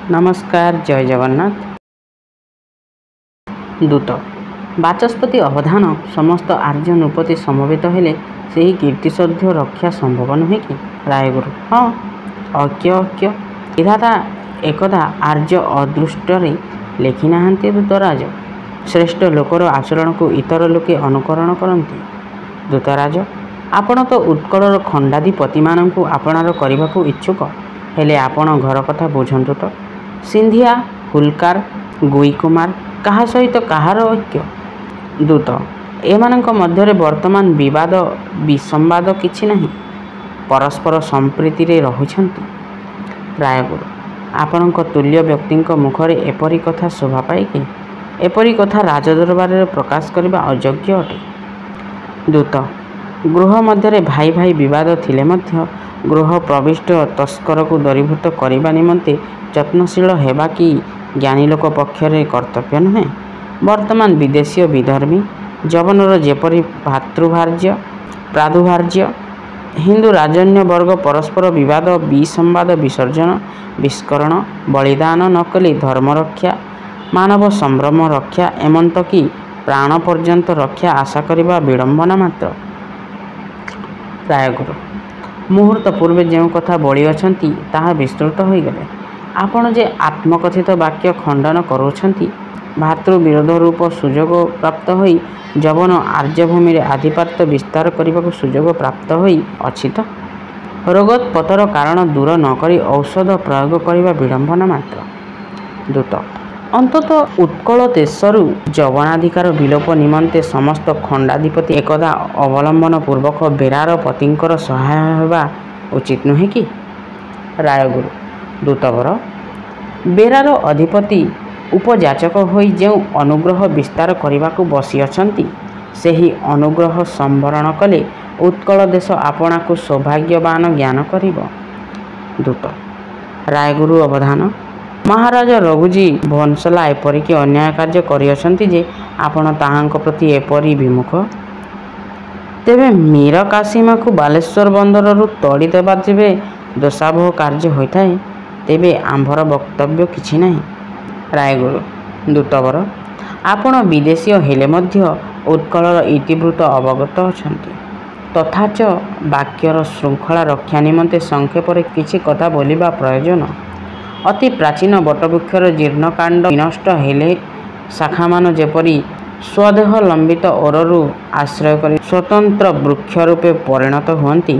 नमस्कार जय जगन्नाथ। दूत बाचस्पति अवधान समस्त आर्य नृपति समवेत हेले ସେହି କୀର୍ତ୍ତିସୌଧ ରକ୍ଷା ସମ୍ଭବ ନୁହେଁ କି? ରାୟଗୁରୁ ହଁ, ଅଜ୍ଞ ବିଧାତା ଏକଦା ଆର୍ଯ୍ୟ ଅଦୃଷ୍ଟରେ ଲେଖି ନାହାନ୍ତି ଦୂତରାଜ। ଶ୍ରେଷ୍ଠ ଲୋକର ଆଚରଣକୁ ଇତର ଲୋକେ ଅନୁକରଣ କରନ୍ତି। ଦୂତରାଜ, ଆପଣ ତ ଉତ୍କଳର ଖଣ୍ଡାଧିପତିମାନଙ୍କୁ ଆପଣାର କରିବାକୁ ଇଚ୍ଛୁକ। ହେଲେ ଆପଣ ଘର କଥା ବୁଝନ୍ତୁ ତ। ସିନ୍ଧିଆ, ହୁଲକାର, ଗୁଇକୁମାର କାହା ସହିତ କାହାର ଐକ୍ୟ? ଦୂତ, ଏମାନଙ୍କ ମଧ୍ୟରେ ବର୍ତ୍ତମାନ ବିବାଦ ବିସମ୍ବାଦ କିଛି ନାହିଁ। ପରସ୍ପର ସମ୍ପ୍ରୀତିରେ ରହୁଛନ୍ତି। ରାୟଗୁରୁ, ଆପଣଙ୍କ ତୁଲ୍ୟ ବ୍ୟକ୍ତିଙ୍କ ମୁଖରେ ଏପରି କଥା ଶୋଭା ପାଏ କି? ଏପରି କଥା ରାଜଦରବାରରେ ପ୍ରକାଶ କରିବା ଅଯୋଗ୍ୟ ଅଟେ। ଦୂତ, ଗୃହ ମଧ୍ୟରେ ଭାଇ ଭାଇ ବିବାଦ ଥିଲେ ମଧ୍ୟ ଗୃହ ପ୍ରବିଷ୍ଟ ତସ୍କରକୁ ଦୂରୀଭୂତ କରିବା ନିମନ୍ତେ ଯତ୍ନଶୀଳ ହେବା କି ଜ୍ଞାନୀ ଲୋକ ପକ୍ଷରେ କର୍ତ୍ତବ୍ୟ ନୁହେଁ? ବର୍ତ୍ତମାନ ବିଦେଶୀୟ ବିଧର୍ମୀ ଯବନର ଯେପରି ପ୍ରାଦୁର୍ଭାର୍ଯ୍ୟ, ହିନ୍ଦୁ ରାଜନ୍ୟବର୍ଗ ପରସ୍ପର ବିବାଦ ବିସମ୍ବାଦ ବିସର୍ଜନ ବିସ୍କରଣ ବଳିଦାନ ନ କଲେ ଧର୍ମରକ୍ଷା ମାନବ ସମ୍ଭ୍ରମ ରକ୍ଷା ଏମନ୍ତକି ପ୍ରାଣ ପର୍ଯ୍ୟନ୍ତ ରକ୍ଷା ଆଶା କରିବା ବିଡ଼ମ୍ବନା ମାତ୍ର। ରାୟଗୁରୁ, ମୁହୂର୍ତ୍ତ ପୂର୍ବେ ଯେଉଁ କଥା ବଳିଅଛନ୍ତି ତାହା ବିସ୍ତୃତ ହୋଇଗଲେ। ଆପଣ ଯେ ଆତ୍ମକଥିତ ବାକ୍ୟ ଖଣ୍ଡନ କରୁଅଛନ୍ତି, ଭାତୃବିରୋଧ ରୂପ ସୁଯୋଗ ପ୍ରାପ୍ତ ହୋଇ ଯବନ ଆର୍ଯ୍ୟଭୂମିରେ ଆଧିପତ୍ୟ ବିସ୍ତାର କରିବାକୁ ସୁଯୋଗ ପ୍ରାପ୍ତ ହୋଇ ଅଛି ତ? ରୋଗୋତ୍ପତ୍ତର କାରଣ ଦୂର ନ କରି ଔଷଧ ପ୍ରୟୋଗ କରିବା ବିଡ଼ମ୍ବନା ମାତ୍ର। ଦୂତ, ଅନ୍ତତଃ ଉତ୍କଳ ଦେଶରୁ ଯବନାଧିକାର ବିଲୋପ ନିମନ୍ତେ ସମସ୍ତ ଖଣ୍ଡାଧିପତି ଏକଦା ଅବଲମ୍ବନ ପୂର୍ବକ ବେରାର ପତିଙ୍କର ସହାୟ ହେବା ଉଚିତ ନୁହେଁ କି? ରାୟଗୁରୁ, ଦୂତବର, ବେରାର ଅଧିପତି ଉପଯାଚକ ହୋଇ ଯେଉଁ ଅନୁଗ୍ରହ ବିସ୍ତାର କରିବାକୁ ବସିଅଛନ୍ତି, ସେହି ଅନୁଗ୍ରହ ସମ୍ବରଣ କଲେ ଉତ୍କଳ ଦେଶ ଆପଣାକୁ ସୌଭାଗ୍ୟବାନ ଜ୍ଞାନ କରିବ। ଦୂତ, ରାୟଗୁରୁ ଅବଧାନ, ମହାରାଜ ରଘୁଜୀ ଭୋଁସଲା ଏପରିକି ଅନ୍ୟାୟ କାର୍ଯ୍ୟ କରିଅଛନ୍ତି ଯେ ଆପଣ ତାହାଙ୍କ ପ୍ରତି ଏପରି ବିମୁଖ? ତେବେ ମୀର କାସିମକୁ ବାଲେଶ୍ୱର ବନ୍ଦରରୁ ତଡ଼ି ଦେବା ଯେବେ ଦୋଷାବହ କାର୍ଯ୍ୟ ହୋଇଥାଏ, ତେବେ ଆମ୍ଭର ବକ୍ତବ୍ୟ କିଛି ନାହିଁ। ରାୟଗୁରୁ, ଦୂତବର, ଆପଣ ବିଦେଶୀୟ ହେଲେ ମଧ୍ୟ ଉତ୍କଳର ଇତିବୃତ୍ତ ଅବଗତ ଅଛନ୍ତି। ତଥାଚ ବାକ୍ୟର ଶୃଙ୍ଖଳା ରକ୍ଷା ନିମନ୍ତେ ସଂକ୍ଷେପରେ କିଛି କଥା ବୋଲିବା ପ୍ରୟୋଜନ। ଅତି ପ୍ରାଚୀନ ବଟବୃକ୍ଷର ଜୀର୍ଣ୍ଣକାଣ୍ଡ ବିନଷ୍ଟ ହେଲେ ଶାଖାମାନ ଯେପରି ସ୍ୱଦେହ ଲମ୍ବିତ ଓରରୁ ଆଶ୍ରୟ କରି ସ୍ୱତନ୍ତ୍ର ବୃକ୍ଷ ରୂପେ ପରିଣତ ହୁଅନ୍ତି,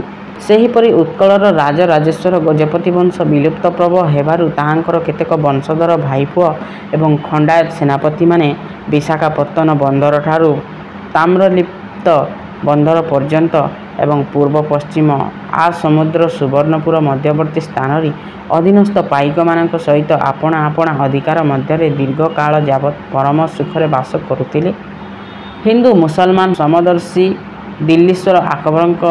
ସେହିପରି ଉତ୍କଳର ରାଜରାଜେଶ୍ୱର ଗଜପତି ବଂଶ ବିଲୁପ୍ତପ୍ରବ ହେବାରୁ ତାହାଙ୍କର କେତେକ ବଂଶଧର ଭାଇପୁଅ ଏବଂ ଖଣ୍ଡାୟତ ସେନାପତିମାନେ ବିଶାଖାପତ୍ତନ ବନ୍ଦରଠାରୁ ତାମ୍ରଲିପ୍ତ ବନ୍ଦର ପର୍ଯ୍ୟନ୍ତ ଏବଂ ପୂର୍ବ ପଶ୍ଚିମ ସମୁଦ୍ର ସୁବର୍ଣ୍ଣପୁର ମଧ୍ୟବର୍ତ୍ତୀ ସ୍ଥାନରେ ଅଧୀନସ୍ଥ ପାଇକମାନଙ୍କ ସହିତ ଆପଣା ଆପଣା ଅଧିକାର ମଧ୍ୟରେ ଦୀର୍ଘକାଳ ଯାବତ୍ ପରମ ସୁଖରେ ବାସ କରୁଥିଲେ। ହିନ୍ଦୁ ମୁସଲମାନ ସମଦର୍ଶୀ ଦିଲ୍ଲୀଶ୍ୱର ଆକବରଙ୍କ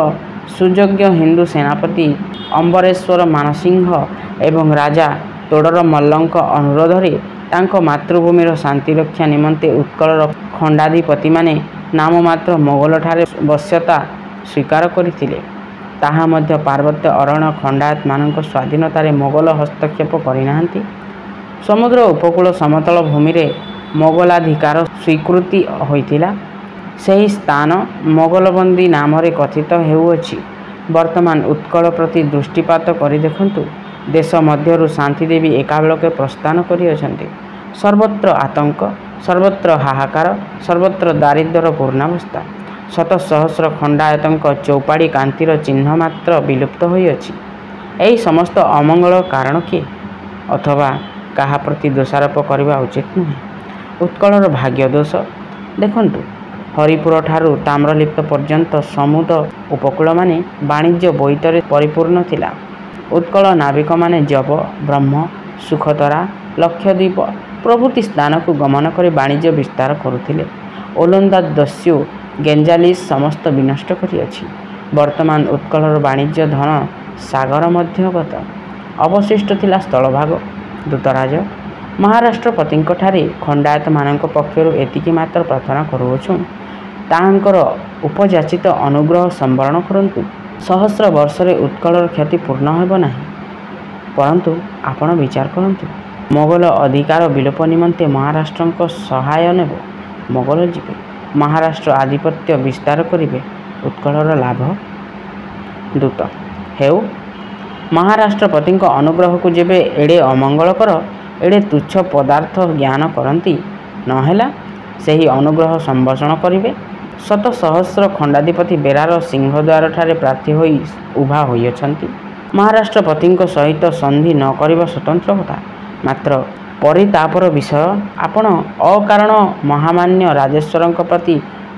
ସୁଯୋଗ୍ୟ ହିନ୍ଦୁ ସେନାପତି ଅମ୍ବରେଶ୍ୱର ମାନସିଂହ ଏବଂ ରାଜା ତୋଡ଼ର ମଲ୍ଲଙ୍କ ଅନୁରୋଧରେ ତାଙ୍କ ମାତୃଭୂମିର ଶାନ୍ତିରକ୍ଷା ନିମନ୍ତେ ଉତ୍କଳର ଖଣ୍ଡାଧିପତିମାନେ ନାମମାତ୍ର ମୋଗଲଠାରେ ବଶ୍ୟତା ସ୍ୱୀକାର କରିଥିଲେ। ତାହା ମଧ୍ୟ ପାର୍ବତ୍ୟ ଅରଣ୍ୟ ଖଣ୍ଡାୟତମାନଙ୍କ ସ୍ୱାଧୀନତାରେ ମୋଗଲ ହସ୍ତକ୍ଷେପ କରିନାହାନ୍ତି। ସମୁଦ୍ର ଉପକୂଳ ସମତଳ ଭୂମିରେ ମୋଗଲାଧିକାର ସ୍ୱୀକୃତି ହୋଇଥିଲା। ସେହି ସ୍ଥାନ ମୋଗଲବନ୍ଦୀ ନାମରେ କଥିତ ହେଉଅଛି। ବର୍ତ୍ତମାନ ଉତ୍କଳ ପ୍ରତି ଦୃଷ୍ଟିପାତ କରି ଦେଖନ୍ତୁ। ଦେଶ ମଧ୍ୟରୁ ଶାନ୍ତିଦେବୀ ଏକାବେଳକେ ପ୍ରସ୍ଥାନ କରିଅଛନ୍ତି। ସର୍ବତ୍ର ଆତଙ୍କ, ସର୍ବତ୍ର ହାହାକାର, ସର୍ବତ୍ର ଦାରିଦ୍ର୍ୟର ପୂର୍ଣ୍ଣାବସ୍ଥା। ଶତ ସହସ୍ର ଖଣ୍ଡାୟତଙ୍କ ଚୌପାଡ଼ି କାନ୍ତିର ଚିହ୍ନ ମାତ୍ର ବିଲୁପ୍ତ ହୋଇଅଛି। ଏହି ସମସ୍ତ ଅମଙ୍ଗଳର କାରଣ କିଏ? ଅଥବା କାହା ପ୍ରତି ଦୋଷାରୋପ କରିବା ଉଚିତ ନୁହେଁ। ଉତ୍କଳର ଭାଗ୍ୟ ଦୋଷ। ଦେଖନ୍ତୁ, ହରିପୁରଠାରୁ ତାମ୍ରଲିପ୍ତ ପର୍ଯ୍ୟନ୍ତ ସମୁଦ ଉପକୂଳମାନେ ବାଣିଜ୍ୟ ବୋଇତରେ ପରିପୂର୍ଣ୍ଣ ଥିଲା। ଉତ୍କଳ ନାବିକମାନେ ଜବ, ବ୍ରହ୍ମ, ସୁଖତରା, ଲକ୍ଷଦ୍ୱୀପ ପ୍ରଭୃତି ସ୍ଥାନକୁ ଗମନ କରି ବାଣିଜ୍ୟ ବିସ୍ତାର କରୁଥିଲେ। ଓଲନ୍ଦା ଦସ୍ୟୁ ଗେଞ୍ଜାଲିସ୍ ସମସ୍ତ ବିନଷ୍ଟ କରିଅଛି। ବର୍ତ୍ତମାନ ଉତ୍କଳର ବାଣିଜ୍ୟ ଧନ ସାଗର ମଧ୍ୟଗତ। ଅବଶିଷ୍ଟ ଥିଲା ସ୍ଥଳଭାଗ। ଦୂତରାଜ, ମହାରାଷ୍ଟ୍ରପତିଙ୍କଠାରେ ଖଣ୍ଡାୟତମାନଙ୍କ ପକ୍ଷରୁ ଏତିକି ମାତ୍ର ପ୍ରାର୍ଥନା କରୁଅଛୁଁ, ତାହାଙ୍କର ଉପଯାଚିତ ଅନୁଗ୍ରହ ସମ୍ବରଣ କରନ୍ତୁ। ସହସ୍ର ବର୍ଷରେ ଉତ୍କଳର କ୍ଷତି ପୂର୍ଣ୍ଣ ହେବ ନାହିଁ। ପରନ୍ତୁ ଆପଣ ବିଚାର କରନ୍ତୁ, ମୋଗଲ ଅଧିକାର ବିଲୋପ ନିମନ୍ତେ ମହାରାଷ୍ଟ୍ରଙ୍କ ସହାୟ ନେବ। ମୋଗଲ ଯିବେ, ମହାରାଷ୍ଟ୍ର ଆଧିପତ୍ୟ ବିସ୍ତାର କରିବେ, ଉତ୍କଳର ଲାଭ। ଦୂତ ହେଉ, ମହାରାଷ୍ଟ୍ରପତିଙ୍କ ଅନୁଗ୍ରହକୁ ଯେବେ ଏଡ଼େ ଅମଙ୍ଗଳକର, ଏଡ଼େ ତୁଚ୍ଛ ପଦାର୍ଥ ଜ୍ଞାନ କରନ୍ତି, ନ ହେଲା ସେହି ଅନୁଗ୍ରହ ସମ୍ଭାଷଣ କରିବେ। ଶତ ସହସ୍ର ଖଣ୍ଡାଧିପତି ବେରାର ସିଂହଦ୍ୱାରଠାରେ ପ୍ରାର୍ଥୀ ହୋଇ ଉଭା ହୋଇଅଛନ୍ତି। ମହାରାଷ୍ଟ୍ରପତିଙ୍କ ସହିତ ସନ୍ଧି ନ କରିବା ସ୍ୱତନ୍ତ୍ର କଥା, ମାତ୍ର ପରିତାପର ବିଷୟ, ଆପଣ ଅକାରଣ ମହାମାନ୍ୟ ରାଜେଶ୍ୱରଙ୍କ ପ୍ରତି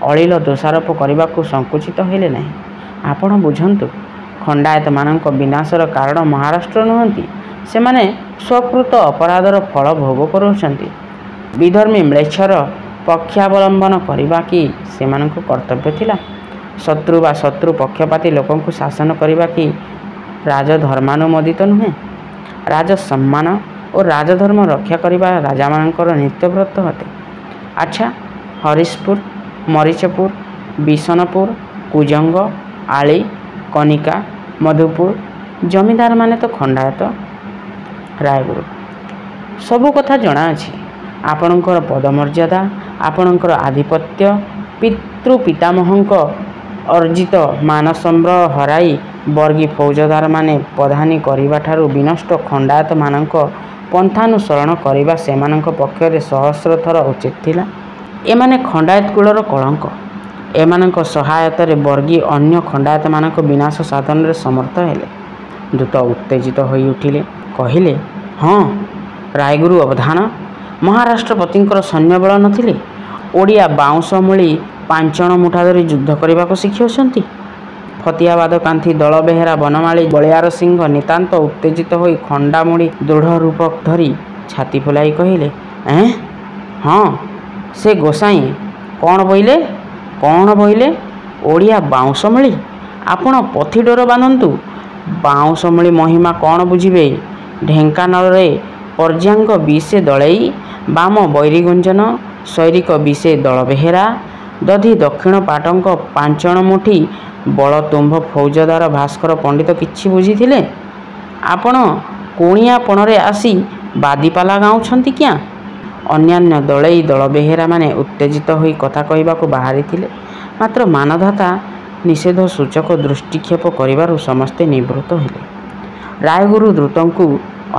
ଅଳିଲ ଦୋଷାରୋପ କରିବାକୁ ସଙ୍କୁଚିତ ହେଲେ ନାହିଁ। ଆପଣ ବୁଝନ୍ତୁ, ଖଣ୍ଡାୟତମାନଙ୍କ ବିନାଶର କାରଣ ମହାରାଷ୍ଟ୍ର ନୁହନ୍ତି। ସେମାନେ ସ୍ୱକୃତ ଅପରାଧର ଫଳ ଭୋଗ କରୁଅଛନ୍ତି। ବିଧର୍ମୀ ମ୍ଲେଚ୍ଛର ପକ୍ଷାବଲମ୍ବନ କରିବା କି ସେମାନଙ୍କ କର୍ତ୍ତବ୍ୟ ଥିଲା? ଶତ୍ରୁ ବା ଶତ୍ରୁ ପକ୍ଷପାତୀ ଲୋକଙ୍କୁ ଶାସନ କରିବା କି ରାଜଧର୍ମାନୁମୋଦିତ ନୁହେଁ? ରାଜସମ୍ମାନ ଓ ରାଜଧର୍ମ ରକ୍ଷା କରିବା ରାଜାମାନଙ୍କର ନିତ୍ୟବ୍ରତ ଅଟେ। ଆଚ୍ଛା, ହରିଶପୁର, ମରିଚପୁର, ବିଶନପୁର, କୁଜଙ୍ଗ, ଆଳି, କନିକା, ମଧୁପୁର ଜମିଦାରମାନେ ତ ଖଣ୍ଡାୟତ। ରାୟଗୁରୁ ସବୁ କଥା ଜଣାଅଛି। ଆପଣଙ୍କର ପଦମର୍ଯ୍ୟାଦା, ଆପଣଙ୍କର ଆଧିପତ୍ୟ, ପିତୃପିତାମହଙ୍କ ଅର୍ଜିତ ମାନସମ୍ଭ୍ରମ ହରାଇ ବର୍ଗୀ ଫୌଜଦାରମାନେ ପ୍ରଧାନୀ କରିବାଠାରୁ ବିନଷ୍ଟ ଖଣ୍ଡାୟତମାନଙ୍କ ପନ୍ଥାନୁସରଣ କରିବା ସେମାନଙ୍କ ପକ୍ଷରେ ସହସ୍ର ଥର ଉଚିତ ଥିଲା। ଏମାନେ ଖଣ୍ଡାୟତ କୁଳର କଳଙ୍କ। ଏମାନଙ୍କ ସହାୟତାରେ ବର୍ଗୀ ଅନ୍ୟ ଖଣ୍ଡାୟତମାନଙ୍କ ବିନାଶ ସାଧନରେ ସମର୍ଥ ହେଲେ। ଦୂତ ଉତ୍ତେଜିତ ହୋଇ ଉଠିଲେ, କହିଲେ, ହଁ, ରାୟଗୁରୁ ଅବଧାନ, ମହାରାଷ୍ଟ୍ରପତିଙ୍କର ସୈନ୍ୟବଳ ନଥିଲେ ଓଡ଼ିଆ ବାଉଁଶ ମୂଳି ପାଞ୍ଚଣ ମୁଠା ଧରି ଯୁଦ୍ଧ କରିବାକୁ ଶିଖିଅଛନ୍ତି। ଫତିଆବାଦ କାନ୍ଥି ଦଳବେହେରା ବନମାଳୀ ବଳିୟାର ସିଂହ ନିତାନ୍ତ ଉତ୍ତେଜିତ ହୋଇ ଖଣ୍ଡାମୁଢ଼ି ଦୃଢ଼ ରୂପ ଧରି ଛାତି ଫୁଲାଇ କହିଲେ, ଏଁ, ହଁ, ସେ ଗୋସାଇଁ କ'ଣ ବୋଇଲେ? କ'ଣ ବୋଇଲେ? ଓଡ଼ିଆ ବାଉଁଶମୂଳି? ଆପଣ ପଥି ଡୋର ବାନ୍ଧନ୍ତୁ। ବାଉଁଶମୂଳି ମହିମା କ'ଣ ବୁଝିବେ? ଢେଙ୍କାନାଳରେ ପର୍ଜ୍ଜାଙ୍ଗ ବିଷେ ଦଳେଇ, ବାମ ବୈରୀଗୁଞ୍ଜନ ସୈରିକ ବିଷେ ଦଳବେହେରା, ଦଧି ଦକ୍ଷିଣ ପାଟଙ୍କ ପାଞ୍ଚଣ ମୁଠି ବଳତୁମ୍ଭ ଫୌଜଦାର ଭାସ୍କର ପଣ୍ଡିତ କିଛି ବୁଝିଥିଲେ? ଆପଣ କୁଣିଆପଣରେ ଆସି ବାଦିପାଲା ଗାଉଛନ୍ତି କ୍ୟାଁ? ଅନ୍ୟାନ୍ୟ ଦଳେଇ ଦଳବେହେରାମାନେ ଉତ୍ତେଜିତ ହୋଇ କଥା କହିବାକୁ ବାହାରିଥିଲେ, ମାତ୍ର ମାନଧାତା ନିଷେଧ ସୂଚକ ଦୃଷ୍ଟିକ୍ଷେପ କରିବାରୁ ସମସ୍ତେ ନିବୃତ୍ତ ହେଲେ। ରାୟଗୁରୁ ଦ୍ରୁତଙ୍କୁ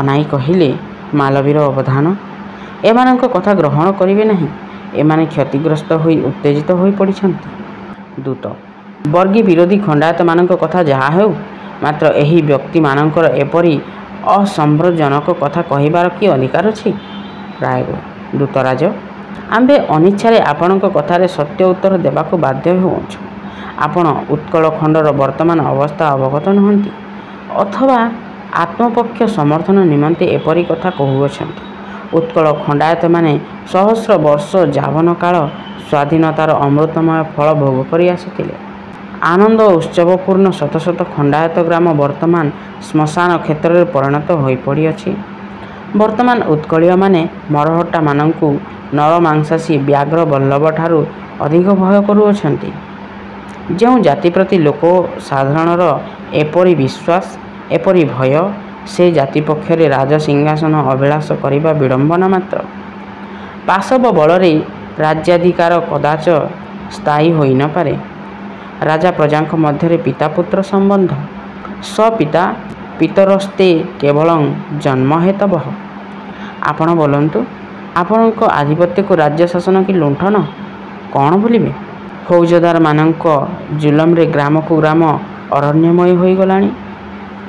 ଅନାଇ କହିଲେ, ମାଲବୀର ଅବଧାନ, ଏମାନଙ୍କ କଥା ଗ୍ରହଣ କରିବେ ନାହିଁ। ଏମାନେ କ୍ଷତିଗ୍ରସ୍ତ ହୋଇ ଉତ୍ତେଜିତ ହୋଇ ପଡ଼ିଛନ୍ତି। ଦୂତ ବର୍ଗୀ ବିରୋଧୀ ଖଣ୍ଡାୟତମାନଙ୍କ କଥା ଯାହା ହେଉ, ମାତ୍ର ଏହି ବ୍ୟକ୍ତିମାନଙ୍କର ଏପରି ଅସମ୍ଭ୍ରଜନକ କଥା କହିବାର କି ଅଧିକାର ଅଛି? ରାୟଗୁରୁ ଦୂତରାଜ, ଆମ୍ଭେ ଅନିଚ୍ଛାରେ ଆପଣଙ୍କ କଥାରେ ସତ୍ୟ ଉତ୍ତର ଦେବାକୁ ବାଧ୍ୟ ହେଉଅଛୁ। ଆପଣ ଉତ୍କଳ ଖଣ୍ଡର ବର୍ତ୍ତମାନ ଅବସ୍ଥା ଅବଗତ ନୁହନ୍ତି, ଅଥବା ଆତ୍ମପକ୍ଷ ସମର୍ଥନ ନିମନ୍ତେ ଏପରି କଥା କହୁଅଛନ୍ତି। ଉତ୍କଳ ଖଣ୍ଡାୟତମାନେ ସହସ୍ର ବର୍ଷ ଯାବନ କାଳ ସ୍ୱାଧୀନତାର ଅମୃତମୟ ଫଳ ଭୋଗ କରି ଆସିଥିଲେ। ଆନନ୍ଦ ଉତ୍ସବପୂର୍ଣ୍ଣ ଶତ ଶତ ଖଣ୍ଡାୟତ ଗ୍ରାମ ବର୍ତ୍ତମାନ ଶ୍ମଶାନ କ୍ଷେତ୍ରରେ ପରିଣତ ହୋଇପଡ଼ିଅଛି। ବର୍ତ୍ତମାନ ଉତ୍କଳୀୟମାନେ ମରହଟ୍ଟାମାନଙ୍କୁ ନରମାଂସାଶୀ ବ୍ୟାଘ୍ର ବଲ୍ଲଭଠାରୁ ଅଧିକ ଭୟ କରୁଅଛନ୍ତି। ଯେଉଁ ଜାତି ପ୍ରତି ଲୋକ ସାଧାରଣର ଏପରି ବିଶ୍ୱାସ, ଏପରି ଭୟ, ସେ ଜାତି ପକ୍ଷରେ ରାଜସିଂହାସନ ଅଭିଳାଷ କରିବା ବିଡ଼ମ୍ବନା ମାତ୍ର। ପାଶବ ବଳରେ ରାଜ୍ୟାଧିକାର କଦାଚ ସ୍ଥାୟୀ ହୋଇ ନ ପାରେ। ରାଜା ପ୍ରଜାଙ୍କ ମଧ୍ୟରେ ପିତାପୁତ୍ର ସମ୍ବନ୍ଧ, ସପିତା ପିତରସ୍ତେ କେବଳଂ ଜନ୍ମ ହେତବଃ। ଆପଣ ବୋଲନ୍ତୁ, ଆପଣଙ୍କ ଆଧିପତ୍ୟକୁ ରାଜ୍ୟ ଶାସନ କି ଲୁଣ୍ଠନ କ'ଣ ଭୁଲିବେ? ଫୌଜଦାରମାନଙ୍କ ଜୁଲମରେ ଗ୍ରାମକୁ ଗ୍ରାମ ଅରଣ୍ୟମୟ ହୋଇଗଲାଣି।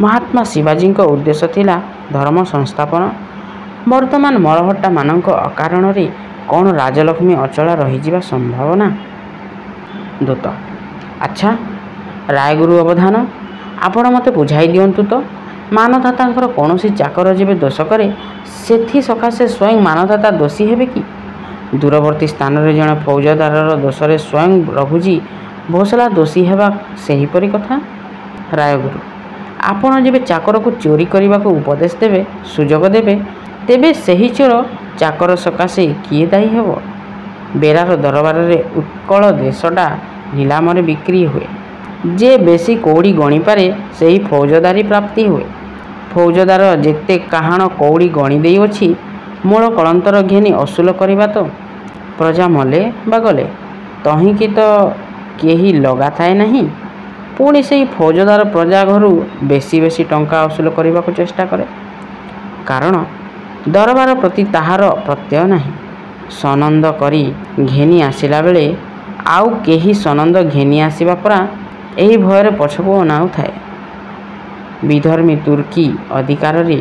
ମହାତ୍ମା ଶିବାଜୀଙ୍କ ଉଦ୍ଦେଶ୍ୟ ଥିଲା ଧର୍ମ ସଂସ୍ଥାପନ। ବର୍ତ୍ତମାନ ମରହଟ୍ଟାମାନଙ୍କ ଅକାରଣରେ କ'ଣ ରାଜଲକ୍ଷ୍ମୀ ଅଚଳା ରହିଯିବା ସମ୍ଭାବନା? ଦୂତ ଆଚ୍ଛା, ରାୟଗୁରୁ ଅବଧାନ, ଆପଣ ମୋତେ ବୁଝାଇ ଦିଅନ୍ତୁ ତ, ମାନଧାତାଙ୍କର କୌଣସି ଚାକର ଯେବେ ଦୋଷ କରେ, ସେଥି ସକାଶେ ସ୍ୱୟଂ ମାନଧାତା ଦୋଷୀ ହେବେ କି? ଦୂରବର୍ତ୍ତୀ ସ୍ଥାନରେ ଜଣେ ଫୌଜଦାରର ଦୋଷରେ ସ୍ୱୟଂ ରଘୁଜୀ ଭୋସଲା ଦୋଷୀ ହେବା ସେହିପରି କଥା। ରାୟଗୁରୁ ଆପଣ ଯେବେ ଚାକରକୁ ଚୋରି କରିବାକୁ ଉପଦେଶ ଦେବେ, ସୁଯୋଗ ଦେବେ, ତେବେ ସେହି ଚୋର ଚାକର ସକାଶେ କିଏ ଦାୟୀ ହେବ? ବେରାର ଦରବାରରେ ଉତ୍କଳ ଦେଶଟା ନିଲାମରେ ବିକ୍ରି ହୁଏ। ଯେ ବେଶୀ କଉଡ଼ି ଗଣିପାରେ ସେହି ଫୌଜଦାରୀ ପ୍ରାପ୍ତି ହୁଏ। ଫୌଜଦାର ଯେତେ କାହାଣ କଉଡ଼ି ଗଣି ଦେଇଅଛି, ମୂଳ କଳନ୍ତର ଘେନି ଅସୁଲ କରିବା ତ ପ୍ରଜା ମଲେ ବା ଗଲେ ତହିଁକି ତ କେହି ଲଗାଥାଏ ନାହିଁ। ପୁଣି ସେହି ଫୌଜଦାର ପ୍ରଜା ଘରୁ ବେଶୀ ବେଶୀ ଟଙ୍କା ଅସୁଲ କରିବାକୁ ଚେଷ୍ଟା କରେ। କାରଣ ଦରବାର ପ୍ରତି ତାହାର ପ୍ରତ୍ୟୟ ନାହିଁ। ସନନ୍ଦ କରି ଘେନି ଆସିଲା ବେଳେ ଆଉ କେହି ସନନ୍ଦ ଘେନି ଆସିବା ପରା ଏହି ଭୟରେ ପଛକୁ ଅନାଉଥାଏ। ବିଧର୍ମୀ ତୁର୍କୀ ଅଧିକାରରେ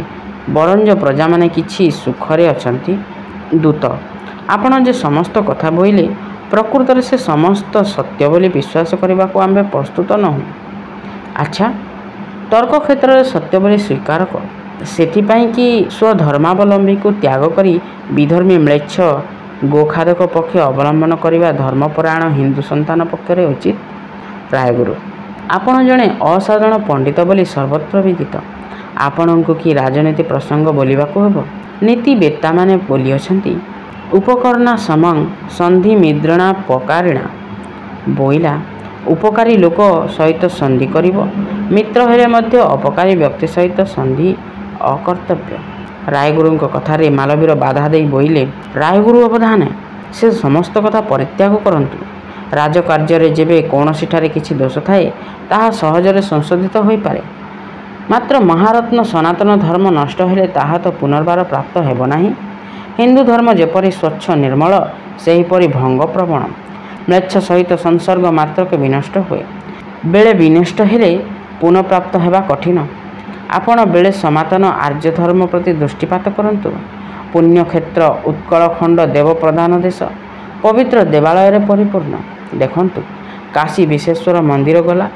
ବରଞ୍ଜ ପ୍ରଜାମାନେ କିଛି ସୁଖରେ ଅଛନ୍ତି। ଦୂତ, ଆପଣ ଯେ ସମସ୍ତ କଥା ବୋଇଲେ ପ୍ରକୃତରେ ସେ ସମସ୍ତ ସତ୍ୟ ବୋଲି ବିଶ୍ୱାସ କରିବାକୁ ଆମ୍ଭେ ପ୍ରସ୍ତୁତ ନୋହୁଁ। ଆଚ୍ଛା, ତର୍କ କ୍ଷେତ୍ରରେ ସତ୍ୟ ବୋଲି ସ୍ୱୀକାର କର। ସେଥିପାଇଁ କି ସ୍ୱଧର୍ମାବଲମ୍ବୀକୁ ତ୍ୟାଗ କରି ବିଧର୍ମୀ ମ୍ଲେଚ୍ଛ ଗୋଖାଦକ ପକ୍ଷ ଅବଲମ୍ବନ କରିବା ଧର୍ମପରାୟଣ ହିନ୍ଦୁ ସନ୍ତାନ ପକ୍ଷରେ ଉଚିତ। ରାୟଗୁରୁ, ଆପଣ ଜଣେ ଅସାଧାରଣ ପଣ୍ଡିତ ବୋଲି ସର୍ବତ୍ର ବିଦିତ। ଆପଣଙ୍କୁ କି ରାଜନୀତି ପ୍ରସଙ୍ଗ ବୋଲିବାକୁ ହେବ? ନୀତିବେତ୍ତାମାନେ ବୋଲିଅଛନ୍ତି, ଉପକର୍ଣ୍ଣା ସମଂ ସନ୍ଧି ମିଦ୍ରଣା ପକାରିଣା। ବୋଇଲା ଉପକାରୀ ଲୋକ ସହିତ ସନ୍ଧି କରିବ, ମିତ୍ର ହେଲେ ମଧ୍ୟ ଅପକାରୀ ବ୍ୟକ୍ତି ସହିତ ସନ୍ଧି ଅକର୍ତ୍ତବ୍ୟ। ରାୟଗୁରୁଙ୍କ କଥାରେ ମାଲବୀର ବାଧା ଦେଇ ବୋଇଲେ, ରାୟଗୁରୁ ଅବଧାନ, ସେ ସମସ୍ତ କଥା ପରିତ୍ୟାଗ କରନ୍ତୁ। ରାଜକାର୍ଯ୍ୟରେ ଯେବେ କୌଣସିଠାରେ କିଛି ଦୋଷ ଥାଏ ତାହା ସହଜରେ ସଂଶୋଧିତ ହୋଇପାରେ। ମାତ୍ର ମହାରତ୍ନ ସନାତନ ଧର୍ମ ନଷ୍ଟ ହେଲେ ତାହା ତ ପୁନର୍ବାର ପ୍ରାପ୍ତ ହେବ ନାହିଁ। ହିନ୍ଦୁ ଧର୍ମ ଯେପରି ସ୍ୱଚ୍ଛ ନିର୍ମଳ ସେହିପରି ଭଙ୍ଗପ୍ରବଣ। ମ୍ଲେଚ୍ଛ ସହିତ ସଂସର୍ଗ ମାତ୍ରକେ ବିନଷ୍ଟ ହୁଏ। ବେଳେ ବିନଷ୍ଟ ହେଲେ ପୁନଃପ୍ରାପ୍ତ ହେବା କଠିନ। ଆପଣ ବେଳେ ସନାତନ ଆର୍ଯ୍ୟ ଧର୍ମ ପ୍ରତି ଦୃଷ୍ଟିପାତ କରନ୍ତୁ। ପୁଣ୍ୟକ୍ଷେତ୍ର ଉତ୍କଳଖଣ୍ଡ ଦେବପ୍ରଧାନ ଦେଶ, ପବିତ୍ର ଦେବାଳୟରେ ପରିପୂର୍ଣ୍ଣ। ଦେଖନ୍ତୁ, କାଶୀ ବିଶ୍ୱେଶ୍ୱର ମନ୍ଦିର ଗଲା,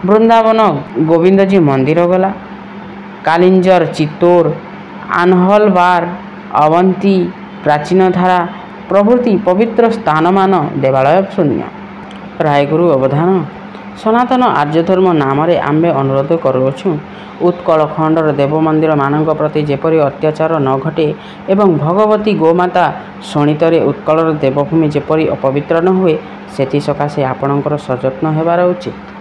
ବୃନ୍ଦାବନ ଗୋବିନ୍ଦଜୀ ମନ୍ଦିର ଗଲା, କାଲିଞ୍ଜର, ଚିତ୍ତୋର, ଆହ୍ଲାବାଦ, ଅବନ୍ତୀ, ପ୍ରାଚୀନଧାରା ପ୍ରଭୃତି ପବିତ୍ର ସ୍ଥାନମାନ ଦେବାଳୟ ଶୂନ୍ୟ। ରାୟଗୁରୁ ଅବଧାନ, ସନାତନ ଆର୍ଯ୍ୟଧର୍ମ ନାମରେ ଆମ୍ଭେ ଅନୁରୋଧ କରୁଅଛୁଁ, ଉତ୍କଳ ଖଣ୍ଡର ଦେବମନ୍ଦିରମାନଙ୍କ ପ୍ରତି ଯେପରି ଅତ୍ୟାଚାର ନ ଘଟେ ଏବଂ ଭଗବତୀ ଗୋମାତା ଶୋଣିତରେ ଉତ୍କଳର ଦେବଭୂମି ଯେପରି ଅପବିତ୍ର ନ ହୁଏ, ସେଥିସକାଶେ ଆପଣଙ୍କର ସଯତ୍ନ ହେବାର ଉଚିତ।